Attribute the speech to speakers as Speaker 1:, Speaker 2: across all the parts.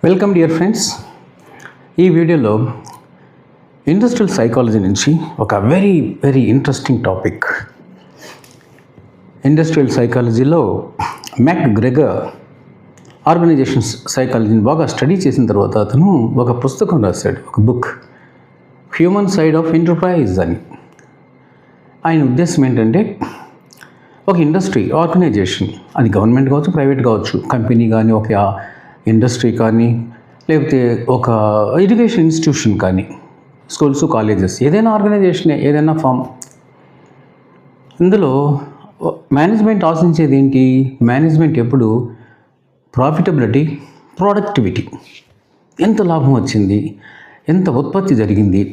Speaker 1: Welcome dear friends. ఈ వీడియోలో industrial psychology నుంచి ఒక వెరీ ఇంట్రెస్టింగ్ టాపిక్. ఇండస్ట్రియల్ సైకాలజీలో మ్యాక్గ్రెగర్ ఆర్గనైజేషన్ సైకాలజీని బాగా స్టడీ చేసిన తర్వాత అతను ఒక పుస్తకం రాశాడు, ఒక book, human side of enterprise అని. ఆయన ఉద్దేశం ఏంటంటే ఒక ఇండస్ట్రీ ఆర్గనైజేషన్, అది గవర్నమెంట్ కావచ్చు, ప్రైవేట్ కావచ్చు, కంపెనీ కానీ, ఒక ఇండస్ట్రీ కానీ, లేకపోతే ఒక ఎడ్యుకేషన్ ఇన్స్టిట్యూషన్ కానీ, స్కూల్స్, కాలేజెస్, ఏదైనా ఆర్గనైజేషనే, ఏదైనా ఫామ్. ఇందులో మేనేజ్మెంట్ ఆశించేది ఏంటి? మేనేజ్మెంట్ ఎప్పుడు ప్రాఫిటబిలిటీ, ప్రొడక్టివిటీ, ఎంత లాభం వచ్చింది, ఎంత ఉత్పత్తి జరిగింది.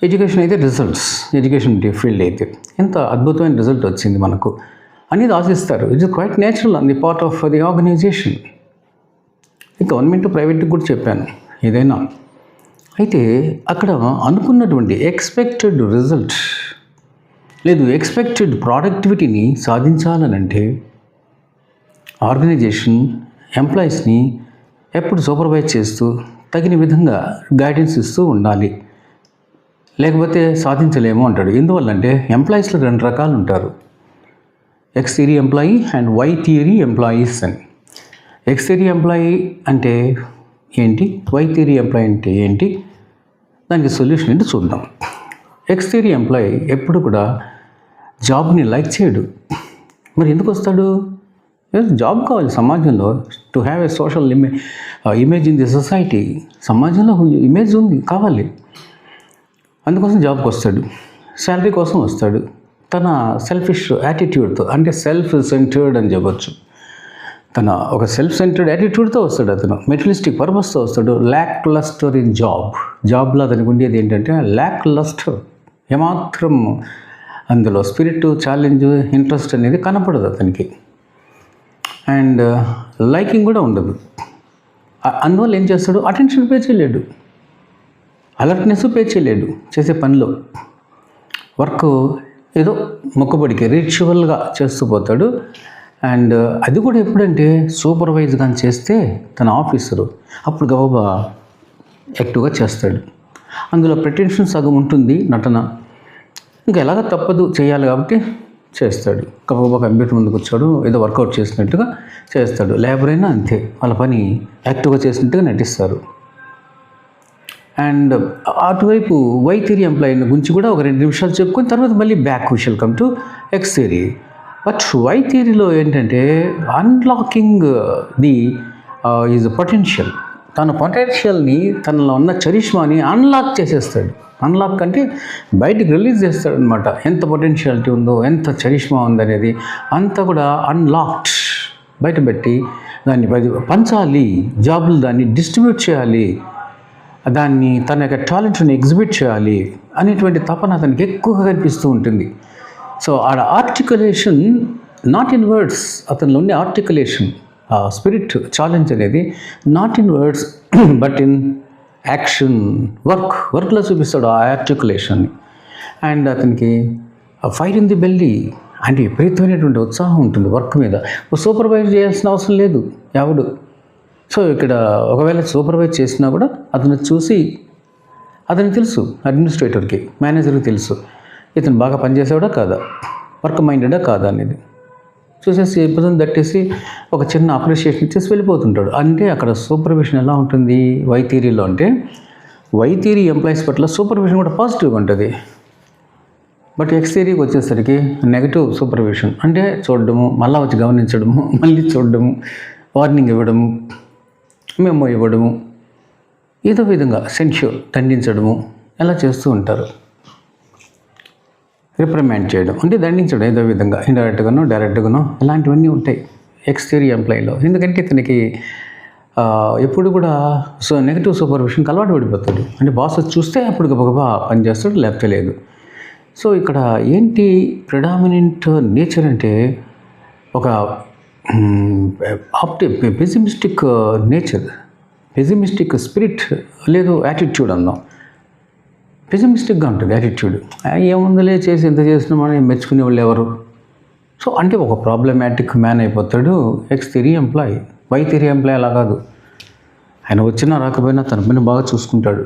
Speaker 1: ఎడ్యుకేషన్ అయితే రిజల్ట్స్, ఎడ్యుకేషన్ ఫీల్డ్ అయితే ఎంత అద్భుతమైన రిజల్ట్ వచ్చింది మనకు అనేది ఆశిస్తారు. It's quite natural on the part of the organisation. Government, ప్రైవేట్కి కూడా చెప్పాను ఏదైనా. అయితే అక్కడ అనుకున్నటువంటి ఎక్స్పెక్టెడ్ రిజల్ట్ లేదు ఎక్స్పెక్టెడ్ ప్రొడక్టివిటీని సాధించాలనంటే ఆర్గనైజేషన్ ఎంప్లాయీస్ని ఎప్పుడు సూపర్వైజ్ చేస్తూ తగిన విధంగా గైడెన్స్ ఇస్తూ ఉండాలి, లేకపోతే సాధించలేము అంటాడు. ఎందువల్లంటే ఎంప్లాయీస్లో రెండు రకాలు ఉంటారు, X theory employee and Y theory employees అని. ఎక్స్ థియరీ ఎంప్లాయీ అంటే ఏంటి, వై థియరీ ఎంప్లాయీ అంటే ఏంటి, దానికి సొల్యూషన్ ఏంటి చూద్దాం. ఎక్స్ థియరీ ఎంప్లాయీ ఎప్పుడు కూడా జాబ్ని లైక్ చేయడు. మరి ఎందుకు వస్తాడు? జాబ్ కావాలి సమాజంలో, to have a social image in the society. సమాజంలో ఇమేజ్ ఉంది, కావాలి. అందుకోసం జాబ్కి వస్తాడు, శాలరీ కోసం వస్తాడు. తన సెల్ఫిష్ యాటిట్యూడ్తో, అంటే సెల్ఫ్ సెంటర్డ్ అని చెప్పచ్చు, తన ఒక సెల్ఫ్ సెంటర్డ్ యాటిట్యూడ్తో వస్తాడు. అతను మెటీరియలిస్టిక్ పర్పస్తో వస్తాడు. ల్యాక్ లస్టర్ ఇన్ జాబ్లో అతనికి ఉండేది ఏంటంటే ల్యాక్ లస్టర్, ఏమాత్రం అందులో స్పిరిట్, ఛాలెంజ్, ఇంట్రెస్ట్ అనేది కనపడదు అతనికి. అండ్ లైకింగ్ కూడా ఉండదు. అందువల్ల ఏం చేస్తాడు, అటెన్షన్ పే చేయలేడు, అలర్ట్నెస్ పే చేయలేడు చేసే పనిలో. వర్క్ ఏదో మొక్కుబడికి రిచువల్గా చేస్తూ పోతాడు. అండ్ అది కూడా ఎప్పుడంటే సూపర్వైజ్ కానీ చేస్తే తన ఆఫీసరు అప్పుడు గబగబా యాక్టివ్గా చేస్తాడు. అందులో ప్రెటెన్షన్ సగం ఉంటుంది, నటన. ఇంకా ఎలాగ తప్పదు, చేయాలి కాబట్టి చేస్తాడు. గబగబా కంప్యూటర్ ముందు కూర్చోడు, ఏదో వర్కౌట్ చేసినట్టుగా చేస్తాడు. లేబర్ అయినా అంతే, వాళ్ళ పని యాక్టివ్గా చేసినట్టుగా నటిస్తారు. అండ్ అటువైపు వై థియరీ ఎంప్లాయీ గురించి కూడా ఒక 2 నిమిషాలు చెప్పుకొని తర్వాత మళ్ళీ back we shall come to X theory. But Y థియరీలో ఏంటంటే అన్లాకింగ్ ది ఈజ్ పొటెన్షియల్. తన పొటెన్షియల్ని, తనలో ఉన్న చరిష్మాని అన్లాక్ చేసేస్తాడు. అన్లాక్ అంటే బయటికి రిలీజ్ చేస్తాడు అనమాట. ఎంత పొటెన్షియాలిటీ ఉందో, ఎంత చరిష్మా ఉందనేది అంతా కూడా అన్లాక్డ్ బయటపెట్టి దాన్ని పంచాలి, జాబులు దాన్ని డిస్ట్రిబ్యూట్ చేయాలి, దాన్ని తన యొక్క టాలెంట్ని ఎగ్జిబిట్ చేయాలి అనేటువంటి తపన అతనికి ఎక్కువగా కనిపిస్తూ ఉంటుంది. సో ఆడ ఆర్టికులేషన్, నాట్ ఇన్ వర్డ్స్, అతనిలో ఉండే ఆర్టికులేషన్, స్పిరిట్, ఛాలెంజ్ అనేది not in words but in action, వర్క్లో చూపిస్తాడు ఆ ఆర్టికులేషన్ని. అండ్ అతనికి ఫైర్ ఇన్ ది బెల్లీ, అంటే విపరీతమైనటువంటి ఉత్సాహం ఉంటుంది వర్క్ మీద. సూపర్వైజ్ చేయాల్సిన అవసరం లేదు ఎవడు. సో ఇక్కడ ఒకవేళ సూపర్వైజ్ చేసినా కూడా అతను చూసి, అతనికి తెలుసు, అడ్మినిస్ట్రేటర్కి, మేనేజర్కి తెలుసు ఇతను బాగా పనిచేసేవాడా కాదా, వర్క్ మైండెడా కాదా అనేది చూసేసి ఇబ్బంది తట్టేసి ఒక చిన్న అప్రిషియేషన్ ఇచ్చేసి వెళ్ళిపోతుంటాడు. అంటే అక్కడ సూపర్విజన్ ఎలా ఉంటుంది వై థియరీలో అంటే, వై థియరీ ఎంప్లాయీస్ పట్ల సూపర్విజన్ కూడా పాజిటివ్గా ఉంటుంది. బట్ ఎక్స్ థియరీకి వచ్చేసరికి నెగటివ్ సూపర్విజన్, అంటే చూడడము, మళ్ళీ వచ్చి గమనించడము, మళ్ళీ చూడడము, వార్నింగ్ ఇవ్వడము, మెమో ఇవ్వడము, ఏదో విధంగా సెన్ష్యూర్, దండించడము, ఎలా చేస్తూ ఉంటారు. రిప్రమెంట్ చేయడం అంటే దండించడం, ఏదో విధంగా ఇండైరెక్ట్గానో డైరెక్ట్గానో ఇలాంటివన్నీ ఉంటాయి ఎక్స్ థియరీ ఎంప్లాయీలో. ఎందుకంటే ఇతనికి ఎప్పుడు కూడా నెగటివ్ సూపర్విజన్కి అలవాటు పడిపోతాడు. అంటే బాస్ చూస్తే అప్పుడు గబగబా పనిచేస్తాడు, లేకపోతే లేదు. సో ఇక్కడ ఏంటి ప్రిడామినెంట్ నేచర్ అంటే ఒక పెసిమిస్టిక్ నేచర్, పెసిమిస్టిక్ స్పిరిట్, లేదు యాటిట్యూడ్ అన్నాం. పెసిమిస్టిక్గా ఉంటుంది యాటిట్యూడ్. ఏముందలే చేసి ఎంత చేసినామని మెచ్చుకునే వాళ్ళు ఎవరు. సో అంటే ఒక ప్రాబ్లమాటిక్ మ్యాన్ అయిపోతాడు X theory employee. Y theory employee అలా కాదు. ఆయన వచ్చినా రాకపోయినా తన పని బాగా చూసుకుంటాడు.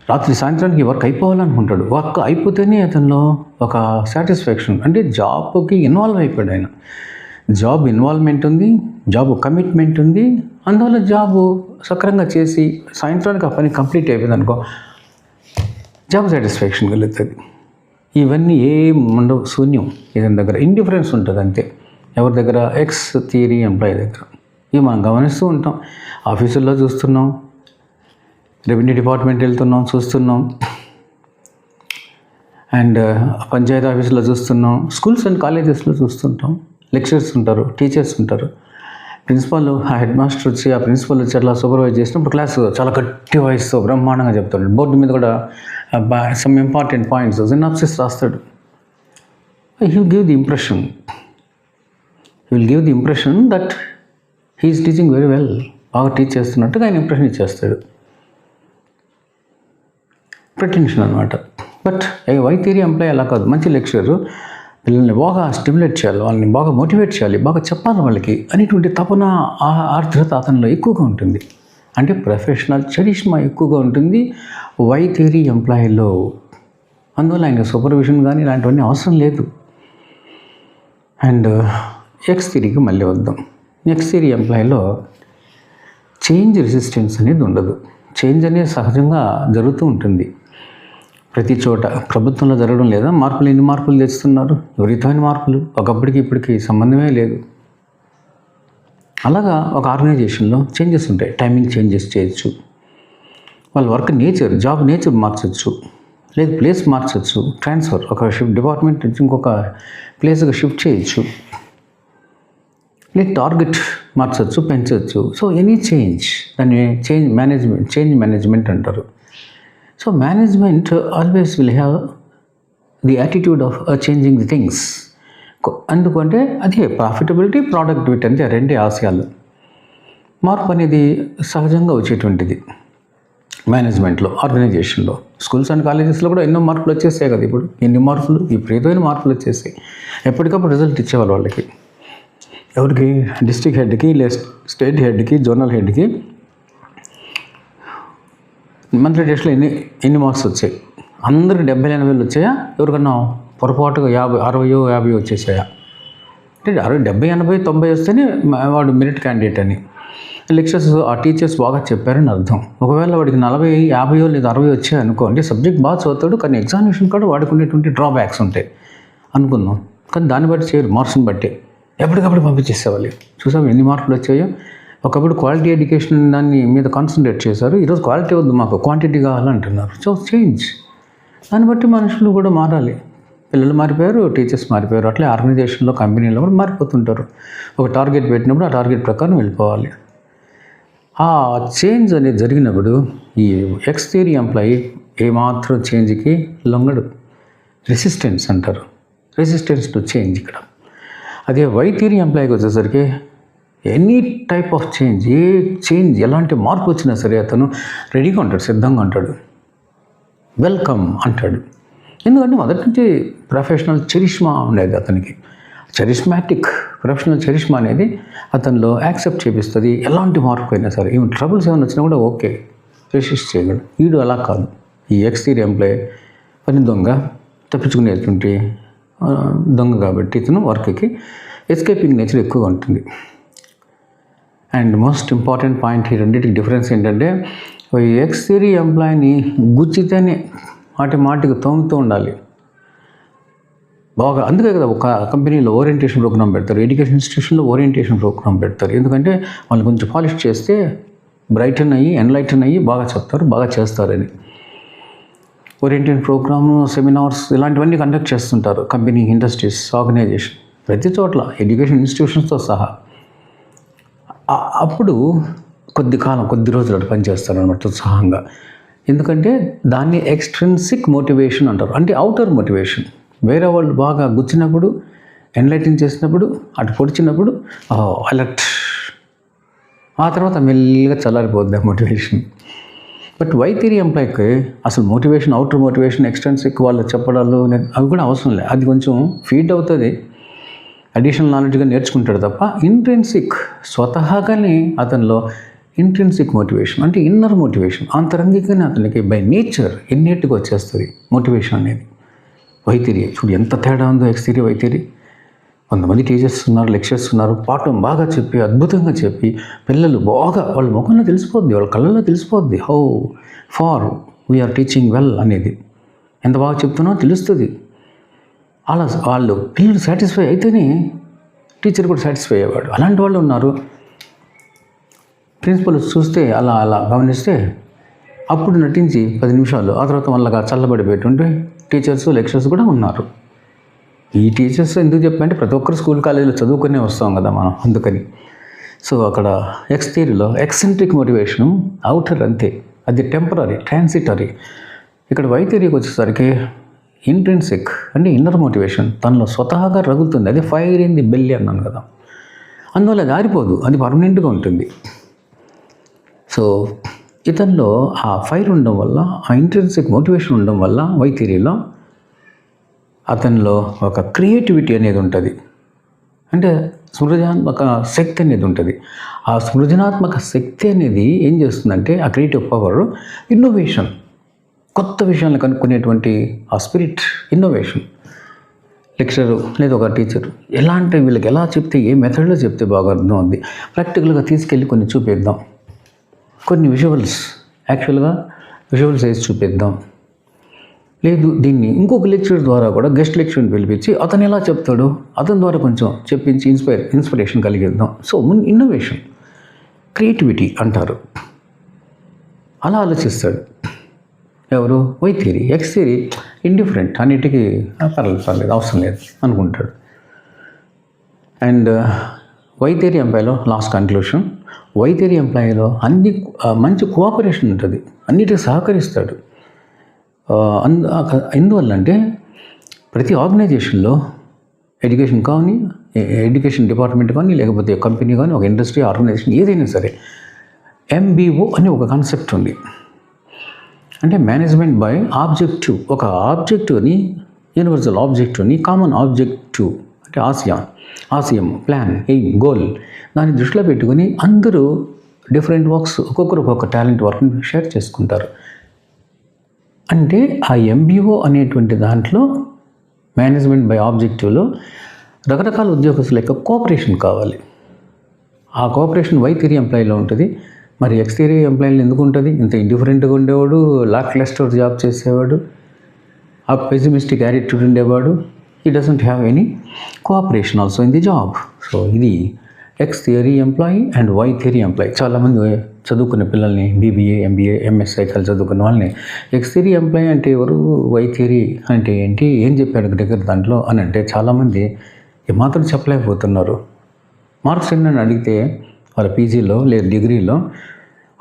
Speaker 1: రాత్రి సాయంత్రానికి వర్క్ అయిపోవాలనుకుంటాడు. వర్క్ అయిపోతేనే అతనిలో ఒక సాటిస్ఫాక్షన్, అంటే జాబ్కి ఇన్వాల్వ్ అయిపోయాడు ఆయన. జాబ్ ఇన్వాల్వ్మెంట్ ఉంది, జాబ్ కమిట్మెంట్ ఉంది. అందువల్ల జాబు సక్రంగా చేసి సాయంత్రానికి ఆ పని కంప్లీట్ అయిపోయింది అనుకో, జాబ్ సాటిస్ఫాక్షన్ కలుగుతుంది. ఇవన్నీ ఏం ఉండవు, శూన్యం. ఇతని దగ్గర ఇండిఫరెన్స్ ఉంటుంది అంతే. ఎవరి దగ్గర? ఎక్స్ థియరీ ఎంప్లాయీ దగ్గర. ఇవి మనం గమనిస్తూ ఉంటాం. ఆఫీసుల్లో చూస్తున్నాం, రెవెన్యూ డిపార్ట్మెంట్ వెళ్తున్నాం చూస్తున్నాం, అండ్ పంచాయతీ ఆఫీసులో చూస్తున్నాం, స్కూల్స్ అండ్ కాలేజెస్లో చూస్తుంటాం. లెక్చరర్స్ ఉంటారు, టీచర్స్ ఉంటారు, ప్రిన్సిపాల్, ఆ హెడ్ మాస్టర్ వచ్చి, ఆ ప్రిన్సిపల్ వచ్చి అట్లా సూపర్వైజ్ చేసినప్పుడు క్లాస్ చాలా గట్టి వాయిస్తో బ్రహ్మాండంగా చెప్తాడు. బోర్డు మీద కూడా సమ్ ఇంపార్టెంట్ పాయింట్స్ సినాప్సిస్ రాస్తాడు. He will give the impression that he is teaching very well, బాగా టీచ్ చేస్తున్నట్టుగా ఆయన ఇంప్రెషన్ ఇచ్చేస్తాడు. ప్రెటెన్షన్ అనమాట. బట్ వై థియరీ ఎంప్లాయ్ అలా కాదు. మంచి లెక్చరర్ పిల్లల్ని బాగా స్టిమ్యులేట్ చేయాలి, వాళ్ళని బాగా మోటివేట్ చేయాలి, బాగా చెప్పాలి వాళ్ళకి అనేటువంటి తపన, ఆర్ద్రత అతనిలో ఎక్కువగా ఉంటుంది. అంటే ప్రొఫెషనల్ చరిష్మా ఎక్కువగా ఉంటుంది వై థియరీ ఎంప్లాయీలో. అందువల్ల ఆయన సూపర్విజన్ కానీ ఇలాంటివన్నీ అవసరం లేదు. అండ్ ఎక్స్ థియరీకి మళ్ళీ వద్దాం. ఎక్స్ థియరీ ఎంప్లాయీలో చేంజ్ రెసిస్టెన్స్ అనేది ఉండదు. చేంజ్ అనేది సహజంగా జరుగుతూ ఉంటుంది ప్రతి చోట. ప్రభుత్వంలో జరగడం లేదా? మార్పులు, ఎన్ని మార్పులు తెస్తున్నారు, విపరీతమైన మార్పులు. ఒకప్పటికి ఇప్పటికి సంబంధమే లేదు. అలాగా ఒక ఆర్గనైజేషన్లో చేంజెస్ ఉంటాయి. టైమింగ్ చేంజెస్ చేయొచ్చు, వాళ్ళ వర్క్ నేచర్, జాబ్ నేచర్ మార్చచ్చు, లేదు ప్లేస్ మార్చచ్చు, ట్రాన్స్ఫర్, ఒక షిఫ్ట్ డిపార్ట్మెంట్ నుంచి ఇంకొక ప్లేస్గా షిఫ్ట్ చేయొచ్చు, లేదు టార్గెట్ మార్చచ్చు, పెంచవచ్చు. సో ఎనీ చేంజ్, దాన్ని చేంజ్ మేనేజ్మెంట్ అంటారు. So management always will have the attitude of changing the things. ఎందుకంటే అదే ప్రాఫిటబిలిటీ, ప్రొడక్టివిటీ అంటే రెండే ఆశయాలు. మార్పు అనేది సహజంగా వచ్చేటువంటిది మేనేజ్మెంట్లో, ఆర్గనైజేషన్లో. స్కూల్స్ అండ్ కాలేజెస్లో కూడా ఎన్నో మార్పులు వచ్చేసాయి కదా. ఇప్పుడు ఎన్ని మార్పులు, విపరీతమైన మార్పులు వచ్చేసాయి. ఎప్పటికప్పుడు రిజల్ట్ ఇచ్చేవాళ్ళు వాళ్ళకి, ఎవరికి? డిస్ట్రిక్ట్ హెడ్కి, స్టేట్ హెడ్కి, జోనల్ హెడ్కి మంత్లీ టెస్ట్లో ఎన్ని మార్క్స్ వచ్చాయి? అందరికి 70-80 వచ్చాయా? ఎవరికన్నా పొరపాటుగా 50-60-50 వచ్చేసాయా? అంటే 70-80-90 వస్తేనే వాడు మెరిట్ క్యాండిడేట్ అని. లెక్చర్స్, ఆ టీచర్స్ బాగా చెప్పారని అర్థం. ఒకవేళ వాడికి 40-50 లేదా 60 వచ్చాయి అనుకో, అంటే సబ్జెక్ట్ బాగా చదువుతాడు, కానీ ఎగ్జామినేషన్ కూడా వాడుకునేటువంటి డ్రాబ్యాక్స్ ఉంటాయి అనుకుందాం. కానీ దాన్ని బట్టి చేయరు, మార్క్స్ని బట్టి ఎప్పటికప్పుడు పంపించేసేవాళ్ళు. చూసాము ఎన్ని మార్కులు వచ్చాయో. ఒకప్పుడు క్వాలిటీ ఎడ్యుకేషన్ దాన్ని మీద కాన్సన్ట్రేట్ చేశారు. ఈరోజు క్వాలిటీ వద్దు, మాకు క్వాంటిటీ కావాలంటున్నారు. సో చేంజ్, దాన్ని బట్టి మనుషులు కూడా మారాలి. పిల్లలు మారిపోయారు, టీచర్స్ మారిపోయారు. అట్లే ఆర్గనైజేషన్లో, కంపెనీలో కూడా మారిపోతుంటారు. ఒక టార్గెట్ పెట్టినప్పుడు ఆ టార్గెట్ ప్రకారం వెళ్ళిపోవాలి. ఆ చేంజ్ అనేది జరిగినప్పుడు ఈ ఎక్స్ థియరీ ఎంప్లాయీ ఏమాత్రం చేంజ్కి లొంగడు. రెసిస్టెన్స్ అంటారు, రెసిస్టెన్స్ టు చేంజ్ ఇక్కడ. అదే వై థియరీ ఎంప్లాయీకి వచ్చేసరికి any type of change, A change, ఎలాంటి మార్పు వచ్చినా సరే అతను రెడీగా ఉంటాడు, సిద్ధంగా ఉంటాడు, వెల్కమ్ అంటాడు. ఎందుకంటే మొదటి నుంచి ప్రొఫెషనల్ చరిష్మా ఉండేది అతనికి. చరిష్మాటిక్ ప్రొఫెషనల్ చరిష్మా అనేది అతనిలో యాక్సెప్ట్ చేపిస్తుంది. ఎలాంటి మార్పు అయినా సరే, ఈవెన్ ట్రబుల్స్ ఏమైనా వచ్చినా కూడా ఓకే, రెసిస్ట్ చేయగలడు. వీడు అలా కాదు. ఈ ఎక్స్ థియరీ ఎంప్లాయీ పని దొంగ, తప్పించుకునేటువంటి దొంగ కాబట్టి ఇతను వర్క్కి ఎస్కేపింగ్ నేచర్ ఎక్కువగా ఉంటుంది. అండ్ మోస్ట్ ఇంపార్టెంట్ పాయింట్, ఈ రెండింటికి డిఫరెన్స్ ఏంటంటే, ఈ ఎక్స్ థియరీ ఎంప్లాయీని గుచ్చితేనే మాటికి తోముతూ ఉండాలి బాగా. అందుకే కదా ఒక కంపెనీలో ఓరియంటేషన్ ప్రోగ్రామ్ పెడతారు, ఎడ్యుకేషన్ ఇన్స్టిట్యూషన్లో ఓరియంటేషన్ ప్రోగ్రామ్ పెడతారు. ఎందుకంటే వాళ్ళు కొంచెం పాలిష్ చేస్తే బ్రైటన్ అయ్యి, ఎన్లైటన్ అయ్యి బాగా చెప్తారు, బాగా చేస్తారని. ఓరియంటేషన్ ప్రోగ్రాము, సెమినార్స్ ఇలాంటివన్నీ కండక్ట్ చేస్తుంటారు కంపెనీ, ఇండస్ట్రీస్, ఆర్గనైజేషన్, ప్రతి చోట్ల ఎడ్యుకేషన్ ఇన్స్టిట్యూషన్స్తో సహా. అప్పుడు కొద్ది రోజులు అటు పనిచేస్తారు అనమాట ఉత్సాహంగా. ఎందుకంటే దాన్ని ఎక్స్ట్రిన్సిక్ మోటివేషన్ అంటారు. అంటే అవుటర్ మోటివేషన్, వేరే వాళ్ళు బాగా గుచ్చినప్పుడు, ఎన్లైటింగ్ చేసినప్పుడు, అటు పొడిచినప్పుడు అలర్ట్, ఆ తర్వాత మెల్లిగా చల్లారిపోద్ది మోటివేషన్. బట్ వై థియరీ ఎంప్లాయ్కి అసలు మోటివేషన్, అవుటర్ మోటివేషన్, ఎక్స్ట్రిన్సిక్ వాళ్ళు చెప్పడాలు అవి కూడా అవసరం లేదు. అది కొంచెం ఫీడ్ అవుతుంది, అడిషనల్ నాలెడ్జ్గా నేర్చుకుంటాడు తప్ప ఇంట్రెన్సిక్ స్వతహాగానే అతనిలో ఇంట్రెన్సిక్ మోటివేషన్ అంటే ఇన్నర్ మోటివేషన్, అంతరంగికనే అతనికి బై నేచర్ ఇన్నేట్గా వచ్చేస్తుంది మోటివేషన్ అనేది. వై థియరీ చూడు ఎంత తేడా ఉందో ఎక్స్ థియరీ, వై థియరీ. కొంతమంది టీచర్స్ ఉన్నారు, లెక్చర్స్ ఉన్నారు, పాఠం బాగా చెప్పి అద్భుతంగా చెప్పి పిల్లలు బాగా వాళ్ళ ముఖంలో తెలిసిపోద్ది, వాళ్ళ కళ్ళల్లో తెలిసిపోద్ది how far we are teaching well అనేది. ఎంత బాగా చెప్తున్నామో తెలుస్తుంది. అలా వాళ్ళు పిల్లలు సాటిస్ఫై అయితేనే టీచర్ కూడా సాటిస్ఫై అయ్యేవాడు. అలాంటి వాళ్ళు ఉన్నారు. ప్రిన్సిపల్ చూస్తే అలా గమనిస్తే అప్పుడు నటించి 10 నిమిషాలు ఆ తర్వాత వాళ్ళగా చల్లబడిపోయేటువంటి టీచర్స్ లెక్చర్స్ కూడా ఉన్నారు. ఈ టీచర్స్ ఎందుకు చెప్పంటే ప్రతి ఒక్కరు స్కూల్ కాలేజీలో చదువుకునే వస్తాం కదా మనం, అందుకని. సో అక్కడ ఎక్స్ థియరీలో ఎక్సెంట్రిక్ మోటివేషన్ అవుటర్ అంతే, అది టెంపరీ ట్రాన్సిటరీ. ఇక్కడ వై థియరీకి వచ్చేసరికి ఇంట్రెన్సిక్ అంటే ఇన్నర్ మోటివేషన్ తనలో స్వతహాగా రగులుతుంది. అదే ఫైర్ ఇన్ ది బెల్లి అన్నాను కదా, అందువల్ల అది ఆరిపోదు, అది పర్మనెంట్గా ఉంటుంది. సో ఇతనిలో ఆ ఫైర్ ఉండడం వల్ల, ఆ ఇంట్రెన్సిక్ మోటివేషన్ ఉండడం వల్ల వై థియరీలో అతనిలో ఒక క్రియేటివిటీ అనేది ఉంటుంది. అంటే సృజనాత్మక శక్తి అనేది ఉంటుంది. ఆ సృజనాత్మక శక్తి అనేది ఏం చేస్తుందంటే ఆ క్రియేటివ్ పవర్ ఇన్నోవేషన్, కొత్త విషయాలను కనుక్కునేటువంటి ఆ స్పిరిట్ ఇన్నోవేషన్. లెక్చరరు లేదా ఒక టీచర్ ఎలాంటి వీళ్ళకి ఎలా చెప్తే ఏ మెథడ్లో చెప్తే బాగా అర్థం ఉంది, ప్రాక్టికల్గా తీసుకెళ్ళి కొన్ని చూపిద్దాం, కొన్ని విజువల్స్ యాక్చువల్గా విజువల్స్ వేసి చూపిద్దాం. లేదు దీన్ని ఇంకొక లెక్చర్ ద్వారా కూడా గెస్ట్ లెక్చర్ని పిలిపించి అతను ఎలా చెప్తాడో అతని ద్వారా కొంచెం చెప్పించి ఇన్స్పిరేషన్ కలిగిద్దాం. సో ఇన్నోవేషన్, క్రియేటివిటీ అంటారు. అలా ఆలోచిస్తాడు ఎవరు? Y theory. X theory indifferent, అన్నిటికీ పర్లేదు అవసరం లేదు అనుకుంటాడు. అండ్ వై థియరీ ఎంప్లాయీలో లాస్ట్ కన్క్లూషన్, వై థియరీ ఎంప్లాయీలో అన్ని మంచి కోఆపరేషన్ ఉంటుంది, అన్నిటికీ సహకరిస్తాడు. ఎందువల్ల అంటే ప్రతి ఆర్గనైజేషన్లో ఎడ్యుకేషన్ కానీ, ఎడ్యుకేషన్ డిపార్ట్మెంట్ కానీ, లేకపోతే కంపెనీ కానీ, ఒక ఇండస్ట్రీ ఆర్గనైజేషన్ ఏదైనా సరే ఎంబీఓ అని ఒక కాన్సెప్ట్ ఉంది. అంటే మేనేజ్మెంట్ బై ఆబ్జెక్టివ్. ఒక ఆబ్జెక్టివ్ని, యూనివర్సల్ ఆబ్జెక్టివ్ని, కామన్ ఆబ్జెక్టివ్ అంటే ఆశయం, ప్లాన్, ఎయిమ్, గోల్, దాన్ని దృష్టిలో పెట్టుకుని అందరూ డిఫరెంట్ వర్క్స్, ఒక్కొక్కరు ఒక్కొక్క టాలెంట్ వర్క్ని షేర్ చేసుకుంటారు. అంటే ఆ ఎంబీఓ అనేటువంటి దాంట్లో మేనేజ్మెంట్ బై ఆబ్జెక్టివ్లో రకరకాల ఉద్యోగస్తుల యొక్క కోఆపరేషన్ కావాలి. ఆ కోఆపరేషన్ వై థియరీ ఎంప్లాయీలో ఉంటుంది. మరి ఎక్స్ థియరీ ఎంప్లాయీలు ఎందుకు ఉంటుంది? ఇంత ఇండిఫరెంట్గా ఉండేవాడు, లాక్ క్లస్టర్ జాబ్ చేసేవాడు, ఆ పెసిమిస్టిక్ యాటిట్యూడ్ ఉండేవాడు. He doesn't have any cooperation also in the job. So ఇది X theory employee and Y theory employee. చాలామంది చదువుకున్న పిల్లల్ని బీబీఏ, ఎంబీఏ, ఎంఎస్ సైకిల్ చదువుకున్న వాళ్ళని ఎక్స్ థియరీ ఎంప్లాయీ అంటే ఎవరు, వై థియరీ అంటే ఏంటి, ఏం చెప్పాడు దగ్గర దాంట్లో అని అంటే చాలామంది ఏమాత్రం చెప్పలేకపోతున్నారు. మార్క్స్ ఎన్నని అడిగితే వాళ్ళ పీజీలో లేదా డిగ్రీలో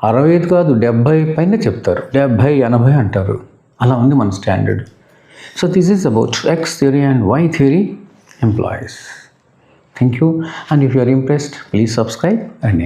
Speaker 1: 65 కాదు 70 పైన చెప్తారు, 70, 80 అంటారు. అలా ఉంది మన standard. So this is about X theory and Y theory employees. Thank you, and if you are impressed, please subscribe and